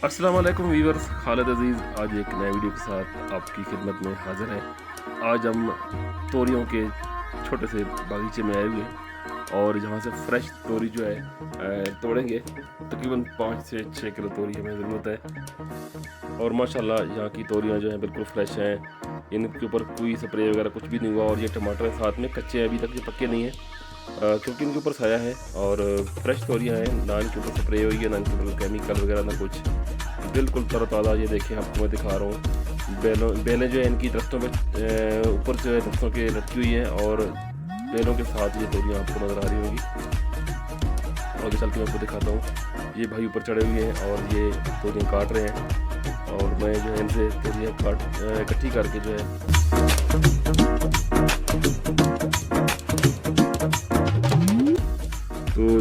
अस्सलाम वालेकुम वीवर्स, खालिद अज़ीज़ आज एक नए वीडियो के साथ आपकी खिदमत में हाज़िर है। आज हम तोरियों के छोटे से बागीचे में आए हुए हैं और यहाँ से फ्रेश तोरी जो है तोड़ेंगे। तकरीबन 5 से 6 किलो तोरी हमें ज़रूरत है और माशाल्लाह यहाँ की तोरियाँ जो हैं बिल्कुल फ्रेश हैं। इनके ऊपर कोई स्प्रे वगैरह कुछ भी नहीं हुआ और ये टमाटर साथ में कच्चे हैं, अभी तक ये पक्के नहीं हैं क्योंकि इनके ऊपर साया है और फ्रेश तोरियाँ हैं, ना इनके ऊपर स्प्रे हुई है, ना इनके ऊपर केमिकल वगैरह, ना कुछ। बिल्कुल तरोताज़ा ये देखें, आपको मैं दिखा रहा हूँ। बेलें जो है इनकी दरख्तों पे ऊपर जो है दरख्तों के लटकी हुई हैं और बेलों के साथ ये तोरियाँ आपको नज़र आ रही होंगी। आगे चल के मैं आपको दिखाता हूँ। ये भाई ऊपर चढ़े हुए हैं और ये तोरियाँ काट रहे हैं और मैं जो है इनसे तोरियाँ इकट्ठी करके जो है तो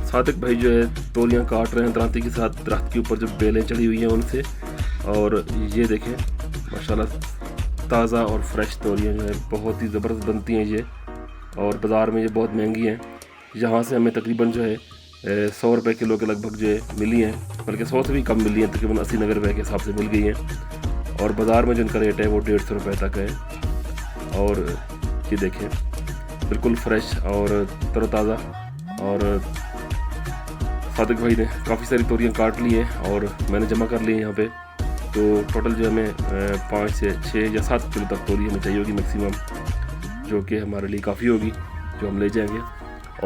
सादिक भाई जो है तोरियाँ काट रहे हैं दरांती के साथ, दरख्त के ऊपर जो बेलें चढ़ी हुई हैं उनसे। और ये देखें माशाल्लाह ताज़ा और फ्रेश तोरियाँ जो है बहुत ही ज़बरदस्त बनती हैं ये, और बाज़ार में ये बहुत महंगी हैं। यहाँ से हमें तकरीबन जो है 100 रुपये किलो के लगभग जो है मिली हैं, बल्कि 100 से भी कम मिली हैं, तकरीबन 80-90 रुपये के हिसाब से मिल गई हैं। और बाज़ार में जो इनका रेट है वो 150 रुपये तक है। और ये देखें बिल्कुल फ्रेश और तरोताज़ा। और सादिक भाई ने काफ़ी सारी तोरियाँ काट ली हैं और मैंने जमा कर ली है यहाँ पे। तो टोटल जो हमें 5 से 6 या 7 किलो तक तोरी हमें चाहिए होगी मैक्सिमम, जो कि हमारे लिए काफ़ी होगी, जो हम ले जाएंगे।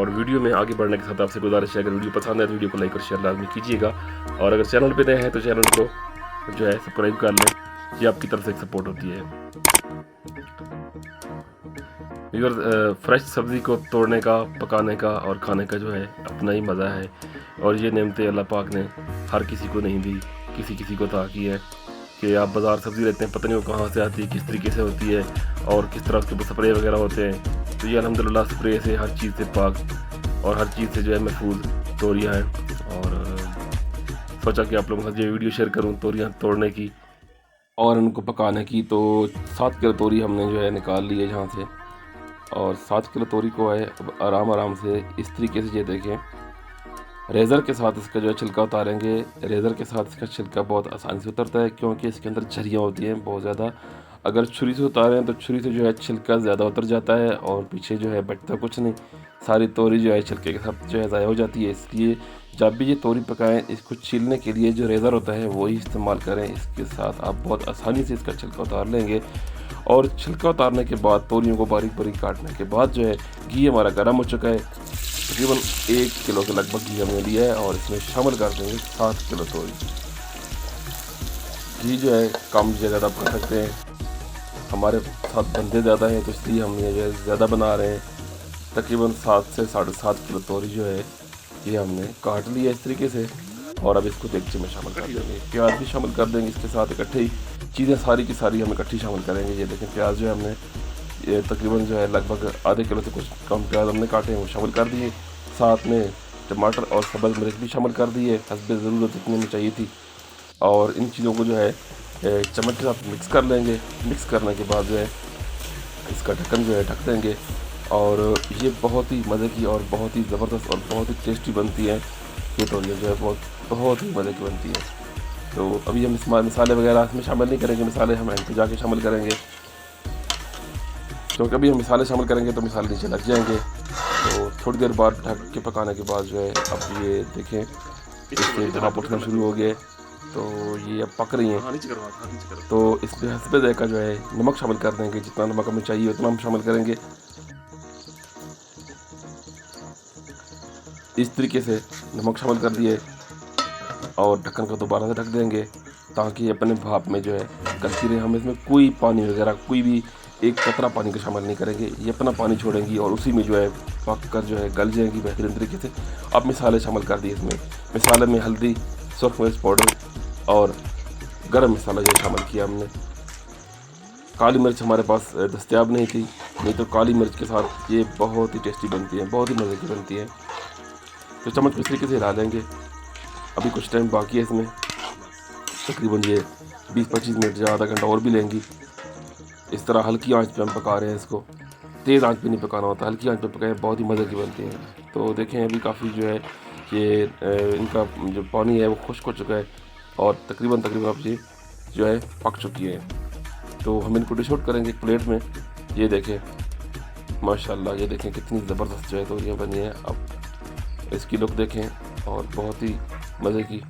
और वीडियो में आगे बढ़ने के साथ आपसे गुजारिश है, अगर वीडियो पसंद है तो वीडियो को लाइक और शेयर लाजमी कीजिएगा, और अगर चैनल पे नए हैं तो चैनल को जो है सब्सक्राइब कर लें, ये आपकी तरफ से एक सपोर्ट होती है। फ्रेश सब्ज़ी को तोड़ने का, पकाने का और खाने का जो है अपना ही मज़ा है, और ये नेमतें अल्लाह पाक ने हर किसी को नहीं दी, किसी किसी को अता की है। कि आप बाज़ार सब्ज़ी लेते हैं, पता नहीं वो कहाँ से आती है, किस तरीके से होती है और किस तरह उसके ऊपर स्प्रे वगैरह होते हैं। तो ये अल्हम्दुलिल्लाह स्प्रे से, हर चीज़ से पाक और हर चीज़ से जो है महफूज तोरियाँ हैं। और सोचा कि आप लोगों के साथ ये वीडियो शेयर करूँ तोरियाँ तोड़ने की और उनको पकाने की। तो 7 किलो तोरी हमने जो है निकाल ली है यहाँ से, और 7 किलो तोरी को है आराम आराम से इस तरीके से, ये देखें, रेज़र के साथ इसका जो है छिलका उतारेंगे। रेज़र के साथ इसका छिलका बहुत आसानी से उतरता है क्योंकि इसके अंदर झरियाँ होती हैं बहुत ज़्यादा। अगर छुरी से उतारें तो छुरी से जो है छिलका ज़्यादा उतर जाता है और पीछे जो है बचता कुछ नहीं, सारी तोरी जो है छिलके के साथ जो है ज़ाया हो जाती है। इसलिए जब भी ये तोरी पकाएं, इसको छीलने के लिए जो रेज़र होता है वही इस्तेमाल करें। इसके साथ आप बहुत आसानी से इसका छिलका उतार लेंगे। और छिलका उतारने के बाद तोरियों को बारीक बारीक काटने के बाद जो है घी हमारा गर्म हो चुका है। तकरीबन 1 किलो के लगभग घी हमने लिया है और इसमें शामिल कर देंगे 7 किलो तोरी। घी जो है कम या ज़्यादा कर सकते हैं, हमारे साथ बंदे ज़्यादा हैं तो इसलिए हम ये जो है ज़्यादा बना रहे हैं। तकरीबन 7 से 7.5 किलो तोरी जो है ये हमने काट लिया इस तरीके से, और अब इसको देगचे में शामिल कर देंगे। प्याज भी शामिल कर देंगे इसके साथ, इकट्ठे ही चीज़ें सारी की सारी हम इकट्ठी शामिल करेंगे। ये देखें प्याज जो है हमने ये तकरीबन जो है लगभग आधे किलो से कुछ कम प्याज हमने काटे हैं, वो शामिल कर दिए। साथ में टमाटर और सब्ज़ मिर्च भी शामिल कर दिए हस्बे ज़रूरत जितने में चाहिए थी। और इन चीज़ों को जो है चम्मच के साथ मिक्स कर लेंगे। मिक्स करने के बाद जो है इसका ढक्कन जो है ढक देंगे, और ये बहुत ही मज़े की और बहुत ही ज़बरदस्त और बहुत ही टेस्टी बनती है। ये तोरियाँ जो है बहुत ही मज़े की बनती है। तो अभी हम मसाले वगैरह इसमें शामिल नहीं करेंगे, मसाले हम एंड पे जाके शामिल करेंगे, क्योंकि अभी हम मसाले शामिल करेंगे तो मसाले नीचे लग जाएंगे। तो थोड़ी देर बाद ढक के पकाने के बाद जो है अब ये देखें इसके जनाब उठना शुरू हो गए, तो ये अब पक रही हैं। तो इसमें हस्बे ज़ायक़ा जो है नमक शामिल कर देंगे, जितना नमक हमें चाहिए उतना हम शामिल करेंगे। इस तरीके से नमक शामिल कर दिए और ढक्कन को दोबारा से ढक देंगे ताकि अपने भाप में जो है गलती रहे। हम इसमें कोई पानी वगैरह, कोई भी एक कतरा पानी का शामिल नहीं करेंगे, ये अपना पानी छोड़ेंगी और उसी में जो है पक कर जो है गल जाएंगी बेहतरीन तरीके से। अब मसाले शामिल कर दिए इसमें। मसाले में हल्दी, सुरख मिर्च पाउडर और गरम मसाला जो शामिल किया हमने। काली मिर्च हमारे पास दस्तयाब नहीं थी, नहीं तो काली मिर्च के साथ ये बहुत ही टेस्टी बनती है, बहुत ही मज़े की बनती है। तो चम्मच इस तरीके से हिला देंगे। अभी कुछ टाइम बाकी है इसमें, तकरीबन ये 20-25 मिनट या आधा घंटा और भी लेंगी। इस तरह हल्की आंच पे हम पका रहे हैं इसको, तेज़ आंच पे नहीं पकाना होता, हल्की आंच पे पकाएं, बहुत ही मज़े की बनती है। तो देखें अभी काफ़ी जो है ये इनका जो पानी है वो खुश्क हो चुका है, और तकरीबन अब ये जो है पक चुकी है। तो हम इनको डिश आउट करेंगे एक प्लेट में। ये देखें माशाल्लाह, ये देखें कितनी ज़बरदस्त जो है तोरियाँ बनी हैं। अब इसकी लुक देखें और बहुत ही मज़े की।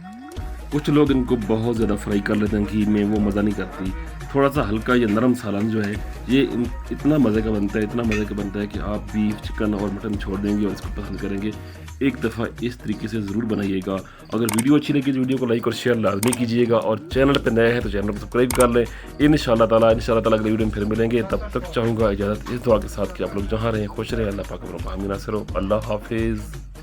कुछ लोग इनको बहुत ज़्यादा फ्राई कर लेते हैं घी में, वो मज़ा नहीं करती। थोड़ा सा हल्का ये नरम सालन जो है ये इतना मज़े का बनता है, इतना मज़े का बनता है कि आप बीफ, चिकन और मटन छोड़ देंगे और इसको पसंद करेंगे। एक दफ़ा इस तरीके से ज़रूर बनाइएगा। अगर वीडियो अच्छी लगी तो वीडियो को लाइक और शेयर लाजमी कीजिएगा, और चैनल पर नए हैं तो चैनल को सब्सक्राइब कर लें। इंशाअल्लाह ताला अगले वीडियो में फिर मिलेंगे। तब तक चाहूँगा इजाज़त इस दुआ के साथ कि आप लोग जहाँ रहें खुश रहें। अल्लाह पाक आपको हमेशा नासिर हो। अल्लाह हाफिज़।